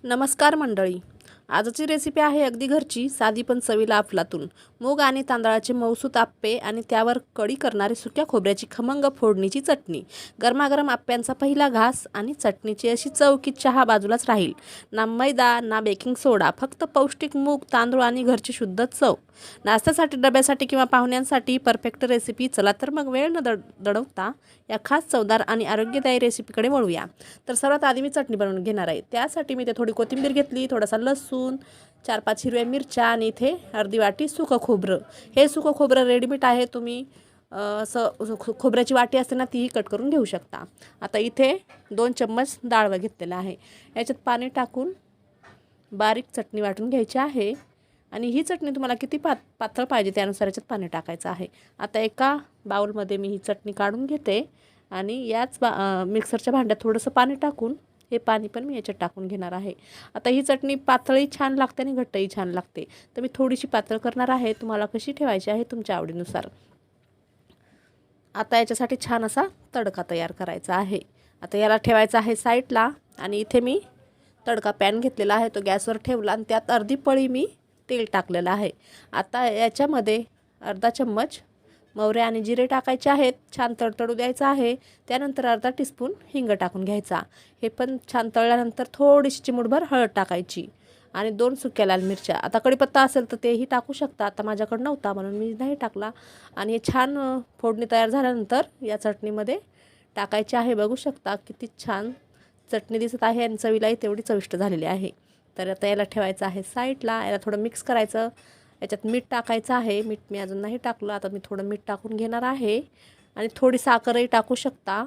नमस्कार मंडळी. आजची रेसिपी आहे अगदी घरची, साधी पण चवीला अफलातून. मूग आणि तांदळाचे मऊसूत आप्पे आणि त्यावर कढी करणारी सुक्या खोबऱ्याची खमंग फोडणीची चटणी. गरमागरम आप्प्यांचा पहिला घास आणि चटणीची अशी चव की चहा बाजूलाच राहील. ना मैदा ना बेकिंग सोडा, फक्त पौष्टिक मूग तांदूळ आणि घरची शुद्ध चव. नाश्त्यासाठी, डब्यासाठी किंवा पाहुण्यांसाठी परफेक्ट रेसिपी. चला तर मग वेळ न दडवता या खास चवदार आणि आरोग्यदायी रेसिपीकडे वळूया. तर सर्वात आधी मी चटणी बनवून घेणार आहे. त्यासाठी मी थोडी कोथिंबीर घेतली, थोडासा लसूण, 4-5 हिरव्या मिरच्या आणि इथे अर्धी वाटी सुकं खोबरं. हे सुकं खोबरं रेडीमेड आहे, तुम्ही असं खोबऱ्याची वाटी असते ना, तीही कट करून घेऊ शकता. आता इथे 2 चम्मच डाळ घेतलेला आहे. याच्यात पाणी टाकून बारीक चटणी वाटून घ्यायची आहे आणि ही चटणी तुम्हाला किती पातळ पाहिजे त्यानुसार याच्यात पाणी टाकायचं आहे. आता एका बाउलमध्ये मी ही चटणी काढून घेते आणि याच मिक्सरच्या भांड्यात थोडंसं पाणी टाकून हे पाणी पण मी याच्यात टाकून घेणार आहे. आता ही चटणी पातळही छान लागते आणि घट्टही छान लागते, तर मी थोडीशी पातळ करणार आहे. तुम्हाला कशी ठेवायची आहे तुमच्या आवडीनुसार. आता याच्यासाठी छान असा तडका तयार करायचा आहे. आता याला ठेवायचा आहे साईडला आणि इथे मी तडका पॅन घेतलेला आहे, तो गॅसवर ठेवला आणि त्यात अर्धी पळी मी तेल टाकलेलं आहे. आता याच्यामध्ये अर्धा चम्मच मोहरी आणि जिरे टाकायचे आहेत. छान तडतडू द्यायचं आहे. त्यानंतर अर्धा टीस्पून हिंग टाकून घ्यायचा. हे पण छान तळल्यानंतर थोडीशी चिमूटभर हळद टाकायची आणि 2 सुक्या लाल मिरच्या. आता कढीपत्ता असेल तर तेही टाकू शकता, आता माझ्याकडे नव्हता म्हणून मी नाही टाकला. आणि हे छान फोडणी तयार झाल्यानंतर या चटणीमध्ये टाकायचे आहे. बघू शकता किती छान चटणी दिसत आहे आणि चवीलाही तेवढी चविष्ट झालेली आहे. तर आता याला ठेवायचं आहे साईडला. याला थोडं मिक्स करायचं. याच्यात मीठ टाकायचं आहे. मीठ मी अजून नाही टाकलं, आता मी थोडं मीठ टाकून घेणार आहे आणि थोडी साखरही टाकू शकता.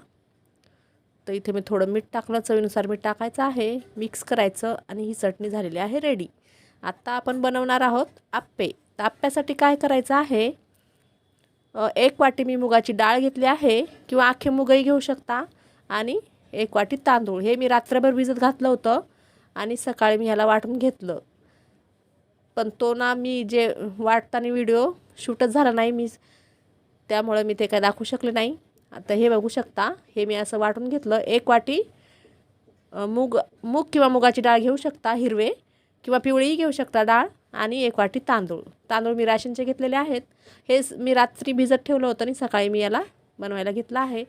तर इथे मी थोडं मीठ टाकलं, चवीनुसार मीठ टाकायचं आहे. मिक्स करायचं आणि ही चटणी झालेली आहे रेडी. आता आपण बनवणार आहोत आप्पे. तर आप्प्यासाठी काय करायचं आहे, 1 वाटी मी मुगाची डाळ घेतली आहे किंवा अख्खे मुगही घेऊ शकता आणि 1 वाटी तांदूळ. हे मी रात्रभर भिजत घातलं होतं आणि सकाळी मी ह्याला वाटून घेतलं. पण तो ना मी जे वाटताना व्हिडिओ शूटच झाला नाही मी, त्यामुळे मी ते काय दाखवू शकले नाही. आता हे बघू शकता, हे मी असं वाटून घेतलं. 1 वाटी मूग किंवा मुगाची डाळ घेऊ शकता, हिरवे किंवा पिवळीही घेऊ शकता डाळ, आणि 1 वाटी तांदूळ मी राशनचे घेतलेले आहेत. हे मी रात्री भिजत ठेवलं होतं आणि सकाळी मी याला बनवायला घेतलं आहे.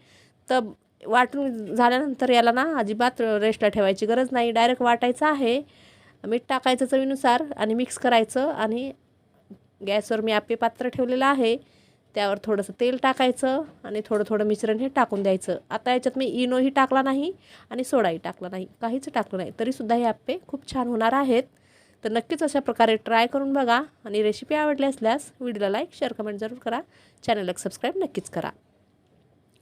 तर वाटून झाल्यानंतर याला ना अजिबात रेस्टला ठेवायची गरज नाही, डायरेक्ट वाटायचं आहे. मीठ टाकायचं चवीनुसार आणि मिक्स करायचं आणि गॅसवर मी आप्पे पात्र ठेवलेलं आहे, त्यावर थोडंसं तेल टाकायचं आणि थोडं मिश्रण हे टाकून द्यायचं. आता याच्यात मी इनोही टाकला नाही आणि सोडाही टाकला नाही, काहीच टाकलं नाही, तरीसुद्धा हे आप्पे खूप छान होणार आहेत. तर नक्कीच अशा प्रकारे ट्राय करून बघा आणि रेसिपी आवडली असल्यास व्हिडिओला लाईक, शेअर, कमेंट जरूर करा. चॅनलला सबस्क्राईब नक्कीच करा.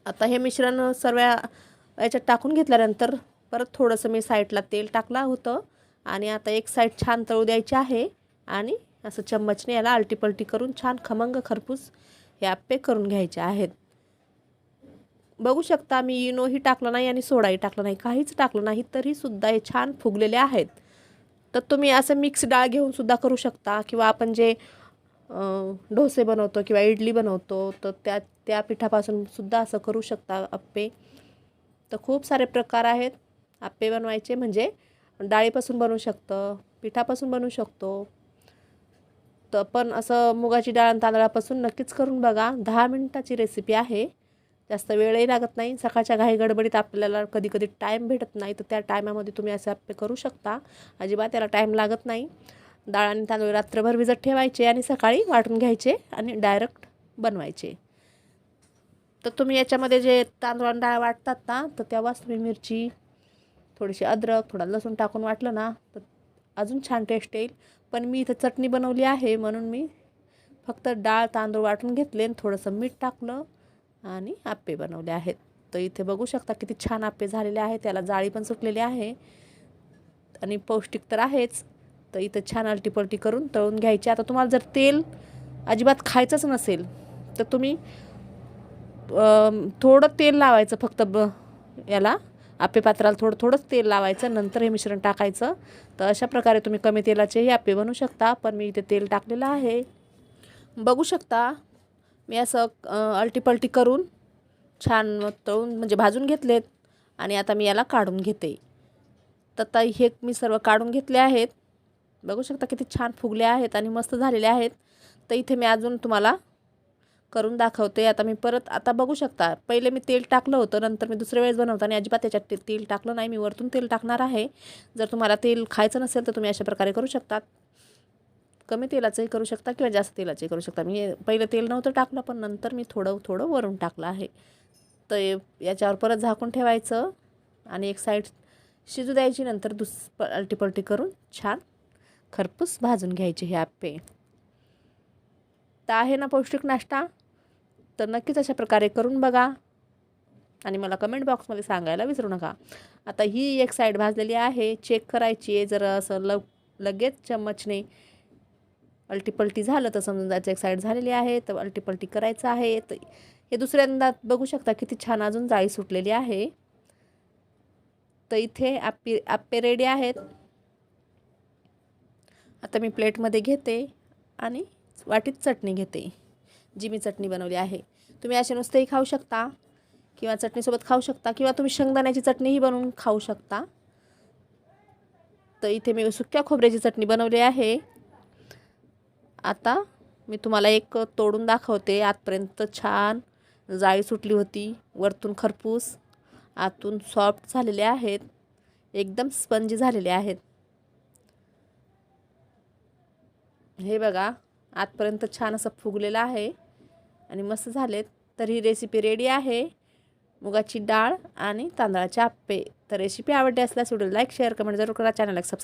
आता हे मिश्रण सर्व याच्यात टाकून घेतल्यानंतर परत थोडंसं मी साईडला तेल टाकलं होतं आणि आता एक साईड छान तळू द्यायची आहे आणि असं चम्मचने याला आलटीपलटी करून छान खमंग खरपूस हे आप्पे करून घ्यायचे आहेत. बघू शकता मी इनोही टाकलं नाही आणि सोडाही टाकलं नाही, काहीच टाकलं नाही, तरीसुद्धा हे छान फुगलेले आहेत. तर तुम्ही असं मिक्स डाळ घेऊन सुद्धा करू शकता किंवा आपण जे डोसे बनवतो किंवा इडली बनवतो तर त्या पिठापासून सुद्धा असं करू शकता आप्पे. तर खूप सारे प्रकार आहेत आप्पे बनवायचे, म्हणजे डाळीपासून बनवू शकतं, पिठापासून बनवू शकतो. तर पण असं मुगाची डाळ आणि तांदळापासून नक्कीच करून बघा. 10 मिनिटाची रेसिपी आहे, जास्त वेळही लागत नाही. सकाळच्या घाई गडबडीत आपल्याला कधी टाईम भेटत नाही, तर त्या टायमामध्ये तुम्ही असे आप्पे करू शकता. अजिबात त्याला टाईम लागत नाही. डाळ आणि तांदूळ रात्रभर भिजत ठेवायचे आणि सकाळी वाटून घ्यायचे आणि डायरेक्ट बनवायचे. तर तुम्ही याच्यामध्ये जे तांदूळ आणि डाळ वाटतात ना, तर तेव्हाच तुम्ही मिरची, थोडीशी अद्रक, थोडा लसूण टाकून वाटलं ना तर अजून छान टेस्ट येईल. पण मी इथं चटणी बनवली आहे म्हणून मी फक्त डाळ तांदूळ वाटून घेतले आणि थोडंसं मीठ टाकलं आणि आप्पे बनवले आहेत. तर इथे बघू शकता किती छान आप्पे झालेले आहेत. त्याला जाळी पण सुटलेली आहे आणि पौष्टिक तर आहेच. तर इथं छान आलटीपलटी करून तळून घ्यायचे. आता तुम्हाला जर तेल अजिबात खायचंच नसेल तर तुम्ही थोडं तेल लावायचं, फक्त याला आप्पे पात्राला थोडंच तेल लावायचं, नंतर हे मिश्रण टाकायचं. तर अशा प्रकारे तुम्ही कमी तेलाचेही आप्पे बनवू शकता. पण मी इथे तेल टाकलेलं आहे. बघू शकता मी असं आलटीपलटी करून छान तळून म्हणजे भाजून घेतलेत आणि आता मी याला काढून घेते. तर आता हे मी सर्व काढून घेतले आहेत. बघू शकता किती छान फुगले आहेत आणि मस्त झालेले आहेत. तर इथे मी अजून तुम्हाला करून दाखवते. आता मी परत आता बघू शकता, पहिले मी तेल टाकलं होतं, नंतर मी दुसऱ्या वेळेस बनवताना अजिबात त्याच्यात तेल टाकलं नाही. मी वरतून तेल टाकणार आहे. जर तुम्हाला तेल खायचं नसेल तर तुम्ही अशा प्रकारे करू शकता. कमी तेलाचंही करू शकता किंवा जास्त तेलाचंही करू शकता. मी पहिलं तेल नव्हतं टाकलं, पण नंतर मी थोडं थोडं वरून टाकलं आहे. तर याच्यावर परत झाकून ठेवायचं आणि एक साईड शिजू द्यायची. नंतर पलटी करून छान खरपूस भाजून घ्यायचे हे आप्पे. तर आहे ना पौष्टिक नाश्ता, तर नक्कीच अशा प्रकारे करून बघा आणि मला कमेंट बॉक्समध्ये सांगायला विसरू नका. आता ही एक साईड भाजलेली आहे, चेक करायची आहे. जर असं लगेच चम्मचने अल्टीपल्टी झालं तर समजून जायचं एक साईड झालेली आहे, तर अल्टीपल्टी करायचं आहे. तर हे दुसऱ्यांदा बघू शकता किती छान अजून जाळी सुटलेली आहे. तर इथे आप्पे रेडी आहेत. आता मी प्लेटमध्ये घेते आणि वाटीत चटणी घेते, जी मी चटणी बनवली आहे. तुम्ही असे नुसतेही खाऊ शकता किंवा चटणीसोबत खाऊ शकता किंवा तुम्ही शेंगदाण्याची चटणीही बनवून खाऊ शकता. तर इथे मी सुक्या खोबऱ्याची चटणी बनवली आहे. आता मी तुम्हाला एक तोडून दाखवते. आतपर्यंत छान जाळी सुटली होती, वरतून खरपूस, आतून सॉफ्ट झालेले आहेत, एकदम स्पंजी झालेले आहेत. हे बघा, आतपर्यंत छान असं फुगलेलं आहे आणि मस्त झालेत. तर ही रेसिपी रेडी आहे, मुगाची डाळ आणि तांदळाचे आप्पे. तर रेसिपी आवडली असल्यास व्हिडिओ लाईक शेअर कमेंट जरूर करा. चॅनलला सबस्क्राईब